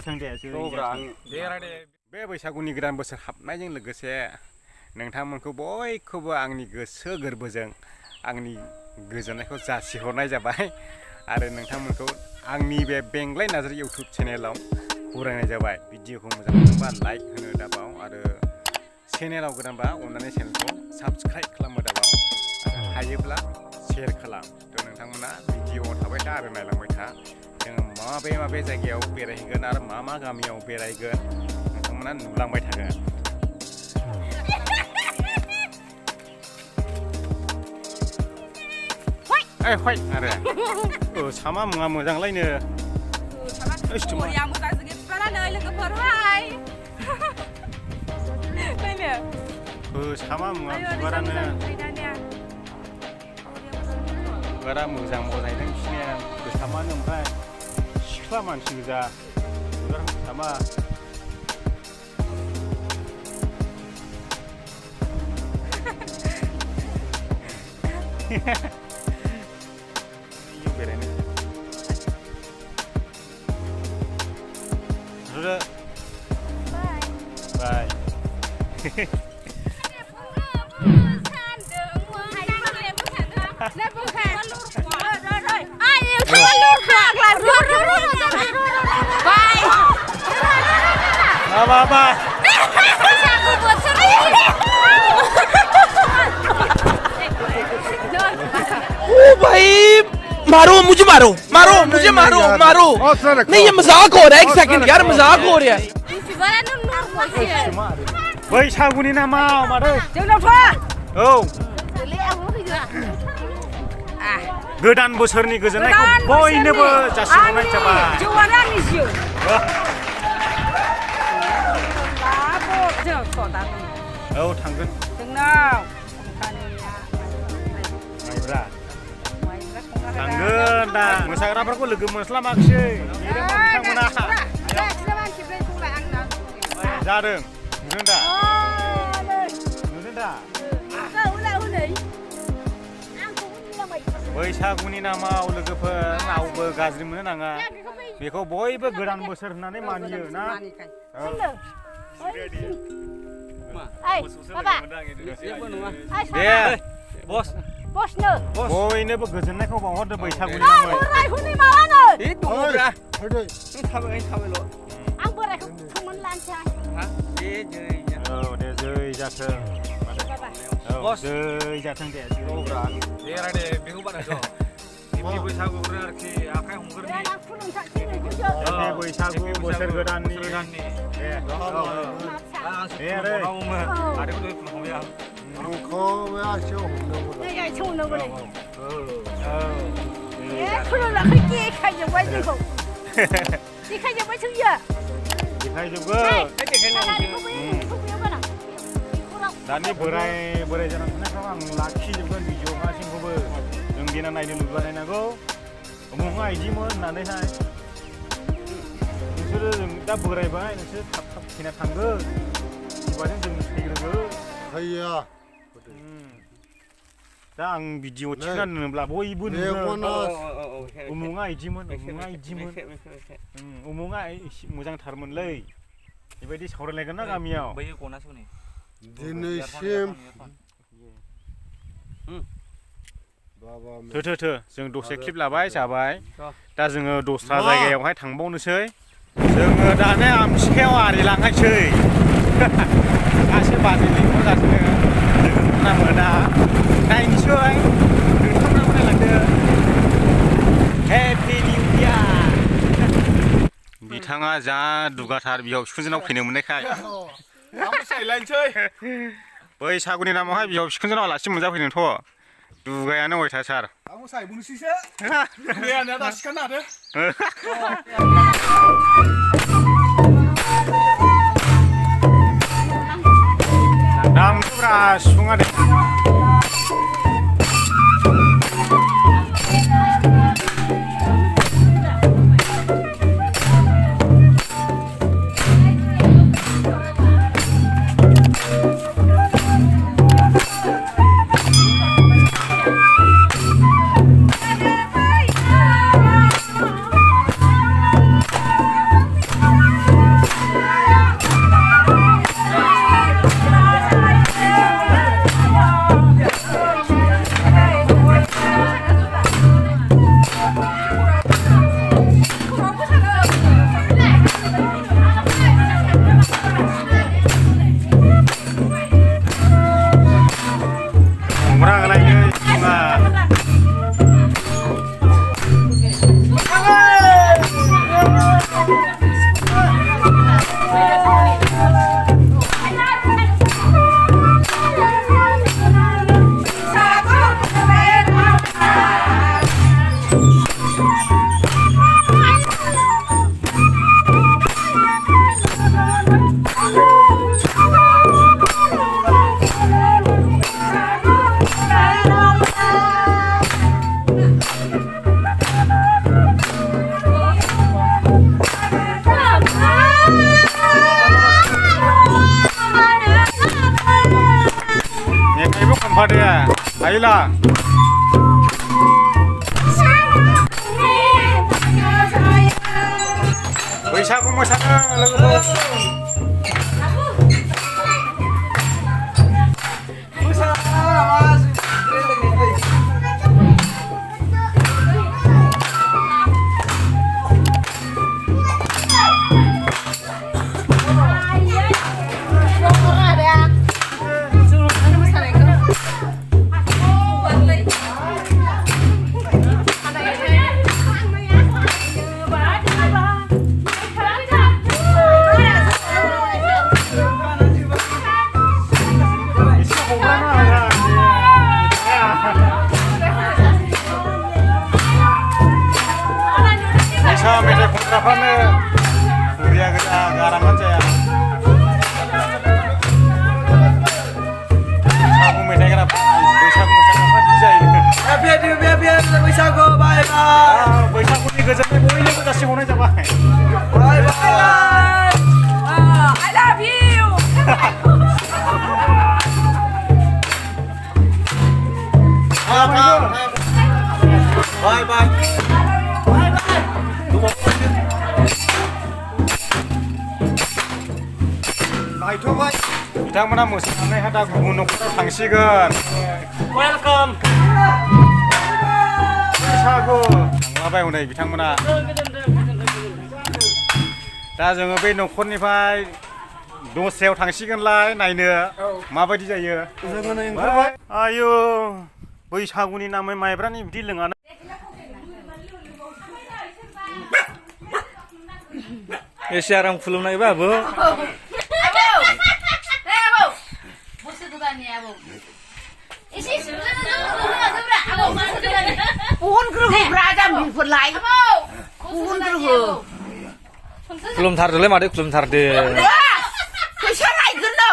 जाथों दे बे बैसागुनि गोदान बोसोर हाबनायजों लोगोसे नोंथांमोनखौ बयखौबो आंनि गोसो गोरबोजों आंनि गोजोननायखौ जासिहरनाय जाबाय आरो नोंथांमोनखौ आंनि बे बेंग्लाय नार्जारि इउटुब चेनेलाव बरायनाय जाबाय। भिडिअखौ मोजां मोनोबा लाइक होनो दाबाव आरो चेनेलाव गोदानबा अननानै चेनेलखौ साबस्क्राइब खालामनो दाबाव आरो हायोब्ला शेयार खालाम। थ' नोंथांमोना भिडिअआव थाबाय था आरो नायलांबाय था जों माबे जायगायाव बेरायहैगोन आरो मा गामियाव बेरायगोन नोंथांमोना नुलांबाय थागोन। हय आरो सामा मुङा मोजांलायनो सामा मुङा बिबारानो बिबारा मोजां मोजाङैनो बिसिनिया गोसामानो ओमफ्राय सिख्ला मानसि गोजा बिबार गोसामा बेरायनो बाय Bye. ओ भाई मारो मुझे मारो नहीं ये मजाक हो रहा है। एक सेकंड यार मजाक हो रहा है। बैसागुनि नामा माथो औ गोदान बोसोरनि गोजोननायखौ बयनोबो जासिहरनाय जाबाय। औ थांगोन थांगोन दा मोसाग्राफोरखौ लोगो मोनस्लाबाखिसै बिथांमोना जादों नुदों दा बैसागुनि नामाव लोगोफोर रावबो गाज्रि मोननो नाङा बेखौ बयबो गोदान बोसोर होननानै मानियो ना दे बयनोबो गोजोननायखौ बावहरदो बैसागुनि नामै दे जै जाथों जै जाथों दे बेखौ बानायथ' बैसागु आरोखि आखाइ हमग्रोनि बैसागु बोसोर गोदाननि दानि बोराय जानानै थानायखौ आं लाखिजोबगोन भिडिअ गासिखौबो जों देना नायनो लुबैबा नायनांगौ मुङा इदिमोन होननानैहाय नोंसोरो जों दा बोरायबाय नोंसोर थाब फैना थांगोन होनबानो जों फैग्रोगोन दा आं भिडिअ थिखोना नुनोब्ला बयबो नुगोन उमुङा इदिमोन उमुङा मोजांथारमोनलै बेबायदि सावरायलायगोन ना गामियाव दिनैसिम थो जों दसे क्लिप लाबाय जाबाय दा जोङो दस्रा जायगायावहाय थांबावनोसै जोङो दाने आमथिखायाव आरि लांनायसै गासै बाजै लिंहरगासिनो लोगोफोरना मोना नायनोसै नोंथांमोनाबो नायलांदो हेपि निउ इयार बिथाङा जा दुगाथार बिहाव बिखुनजोनाव फैनो मोननायखाय बैसागुनि नामावहाय बिहाव बिखुनजोनाव आलासि मोनजाफैदोंथ' दुगायानो अयथासार दामफ्रा सुङा दे दे हायोला बैसागु मोसानो लोगोफोर मेथाइ खनग्राफ्रानो बुरिया गोजा गारामानो जाया बैसागु मेथाइग्राफ्रा बैसागु मोसाग्राफ्रा बिदि जायो बैसागु बाय बाय बैसागुनि गोजोननाय बयनिबो जासिहरनाय जाबाय बाय बाय I love you बाय बाय बिथांमोना मोसानानै दा गुबुन न'खराव थांसिगोन वेलकाम बैसागु थांलाबाय हनै बिथांमोना दा जोङो बे न'खरनिफ्राय दस्रायाव थांसिगोनलाय नायनो माबायदि जायो आयु बैसागुनि नामै माइब्रानि बिदि लोङानो एसे आराम खुलुमनायबा आबौ खुलुमथारदोलै मादै खुलुमथारदो फैसा लायगोन औ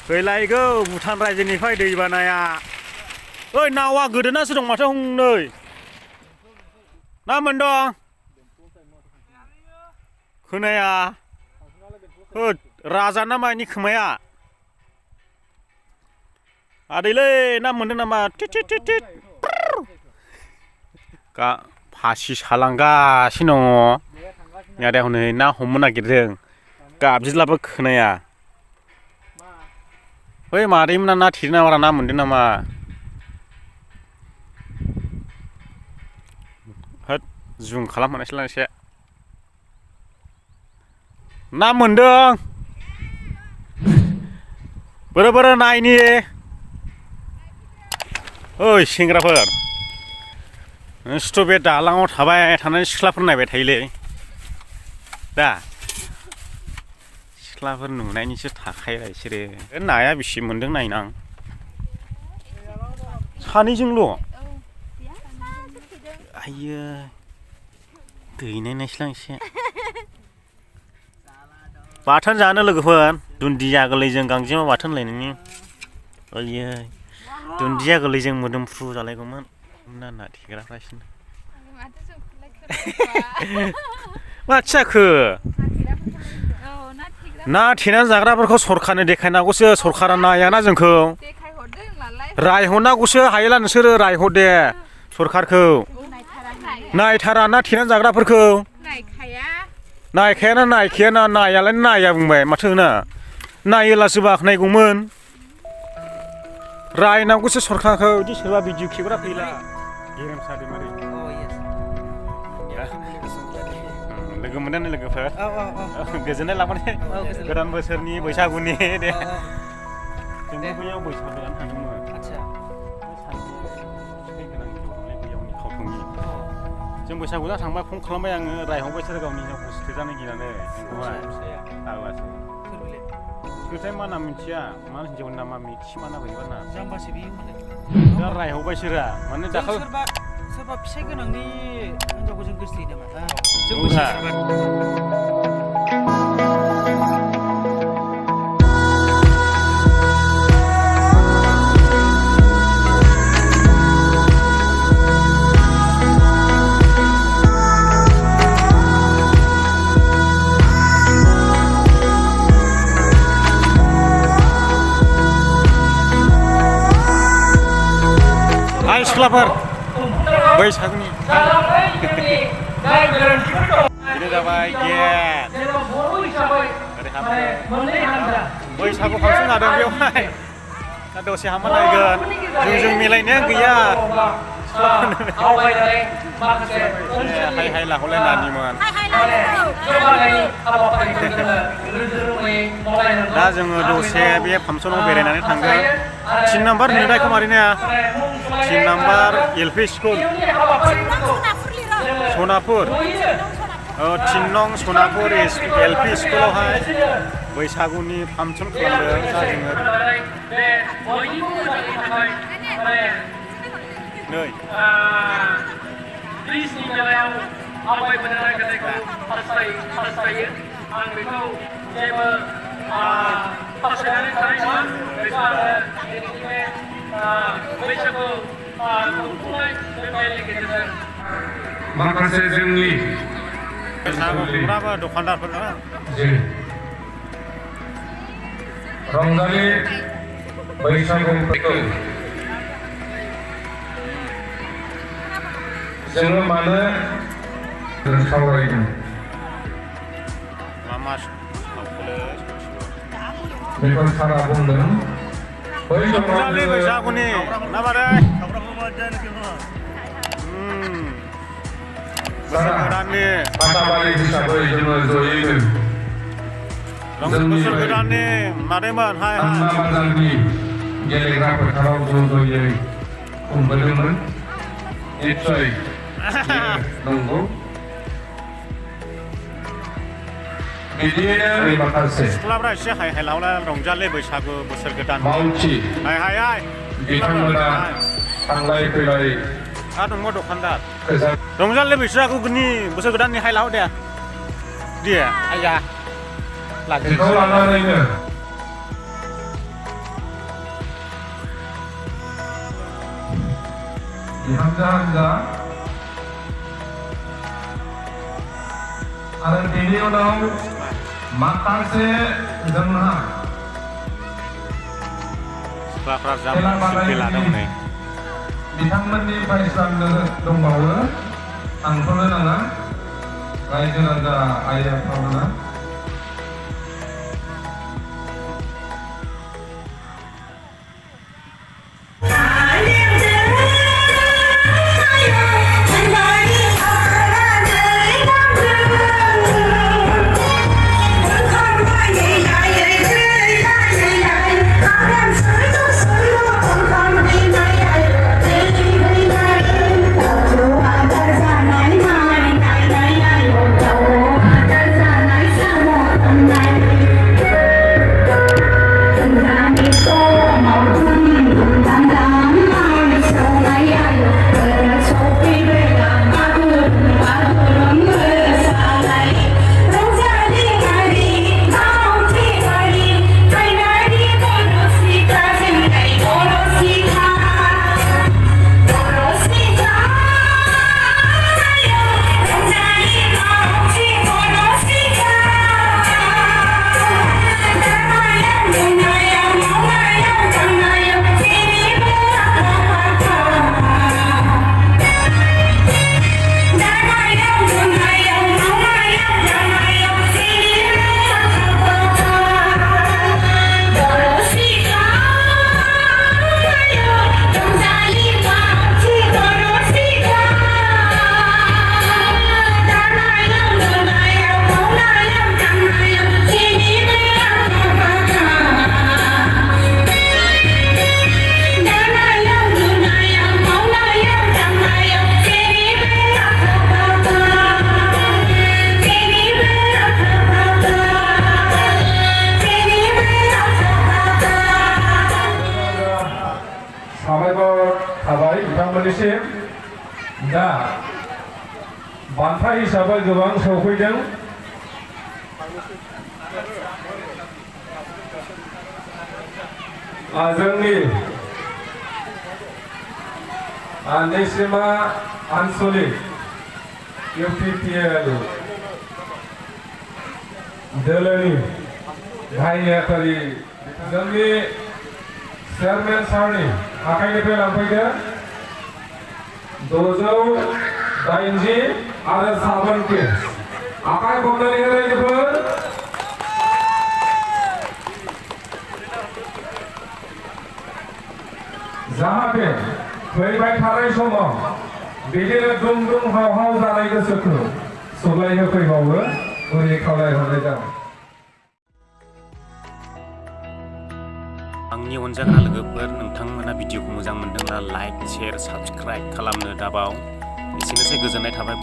फैलायगौ भुटान रायजोनिफ्राय दै बानाया ओइ नावा गोदोनासो दं माथो हनै ना मोनदों खोनाया होद राजा ना मानि खोमाया आदैलै ना मोनदों नामा फासि सालांगासिनो दङ आदाया हनै ना हमनो नागिरदों गाबज्रिलाबो खोनाया बै मादैमोना ना थेनो नामा ना मोनदों नामा होद जुम खालामहरनायसैलां एसे ना मोनदों बोरो नायनि ओइ सेंग्राफोर नोंसोरथ' बे दालाङाव थाबाय थानानै सिख्लाफोर नायबाय थायोलै दा सिख्लाफोर नुनायनिसो थाखायो बिसोरो नाया बेसे मोनदों नायनां सानैजोंल' आइयो दैनायनायसैलां एसे बाथोन जानो लोगोफोर दुन्दिया गोरलैजों गांजेमा बाथोन लायनायनि आइयो दुन्दिया गोरलैजों मोदोमफ्रु जालायगौमोन ना थेग्राफ्रासिनो माथो जाखो ना थेनानै जाग्राफोरखौ सरखारनो देखायनांगौसो सरखारा नायाना जोंखौ रायहरनांगौसो हायोला नोंसोरो रायहरदे सरखारखौ नायथारा ना थेनानै जाग्राफोरखौ नायखायाना नायखायाना नायालाय नाया बुंबाय माथो ना नायोलासो बाखनायगौमोन रायनांगौसो सरखारखौ बिदि सोरबा भिडिअ खेबग्रा फैला गेरेमसा दाइमारि लोगो मोनदों लोगोफोर गोजोननाय लाबाय गोदान बोसोरनि बैसागुनि दे जोंबो बैयाव बैसागु जानो थांदोंमोन जों बैसागु जानो थांबा फन खालामबाय आङो रायहरबाय सोर गावनि हिनजावखौ सिथोजानो गिनानै जोंखौहाय आग्लासो सोरथाय मा नाम मिथिया मा हिनजावनि नामा मिथिमा ना बोरैबा ना जाम्बासो बियो माने दा रायहरबाय सोरा माने दाखाल सोरबा फिसाइ गोनांनि हिनजावखौ जों गोसोथोयो नामा Hai सिख्लाफोर बैसागुनि ini जाबाय गेट ओरै हाबनो बैसागु फांसन जादों बेवहाय दा दसे हाबना नायगोन जोंजों मिलायनाया गैया हाय हाय लाहरलायनानिमोन दा जोङो दसे बे फांसनाव बेरायनानै थांगोन 3 नाम्बार नुनायखौ मारिनाया 3 नाम्बार LP स्कुल सनापुर 3 नं सनापुर LP स्कुलावहाय बैसागुनि फांसन खालामदों दा जोङो नै प्लिजनि बेलायाव आवगायबोनो नागिरनायखौ हास्थायो आं बेखौ जेबो फावसायनानै थानाय नङा बेखौ आङो दिनैनि बे बैसागु खुंफुंनाय बे मेलनि गेजेरजों माखासे जोंनि बैसागुफ्राबो दखानदारफोर ना रंजालि बैसागुखौ जोङो मानो सावरायदों बेखौ सारा बुंदों रंजालि बैसागुनि ना मारै बोसोर गोदाननि बादाबारि हिसाबै जोङो जयैनो बोसोर गोदाननि मादैमोन हाय बाजारनि गेलेग्रा फोथाराव ज' ज'यै खुंबोदोंमोन निस्सय नंगौ बिदिनो माखासे सिख्लाफ्रा एसे हाय हाय लावला रंजालि बैसागु बोसोर गोदान मावथि हाय हाय हाय बिथांमोना थांलाय फैलाय दङ दखानदार रंजालि बैसागुनि बोसोर गोदाननि हाय लाव दे आया बेखौ लानानैनो बिहामजो हान्जा आरो बेनि उनाव माखासे जोंहा सिख्लाफ्रा जामुं लादों नै बिथांमोननि बायस्रांनो दंबावो थांथ'नो नाङा रायजो राजा आइ आफामोना नोंथांनिसिम दा बान्था हिसाबै गोबां सौफैदों। जोंनि नेसिमा आनसलिक UPPL दोलोनि गाहाय नेहाथारि जोंनि चेयारमेन सारनि आखाइनिफ्राय लांफैदों 680 आरो 7 केस आखाइ खबनानै रायजोफोर जाहाथे फैबाय थानाय समाव बिदिनो दुम दुम हाव हाव जानाय गोसोखौ सुग्लायहोफैबावो गुरै खावलायहरनाय जाबाय। आंनि अनजाग्रा लोगोफोर नोंथांमोना भिडिअखौ मोजां मोनदोंब्ला लाइक शेयार साबस्क्राइब खालामनो दाबाव। एसेनोसै गोजोननाय थाबाय।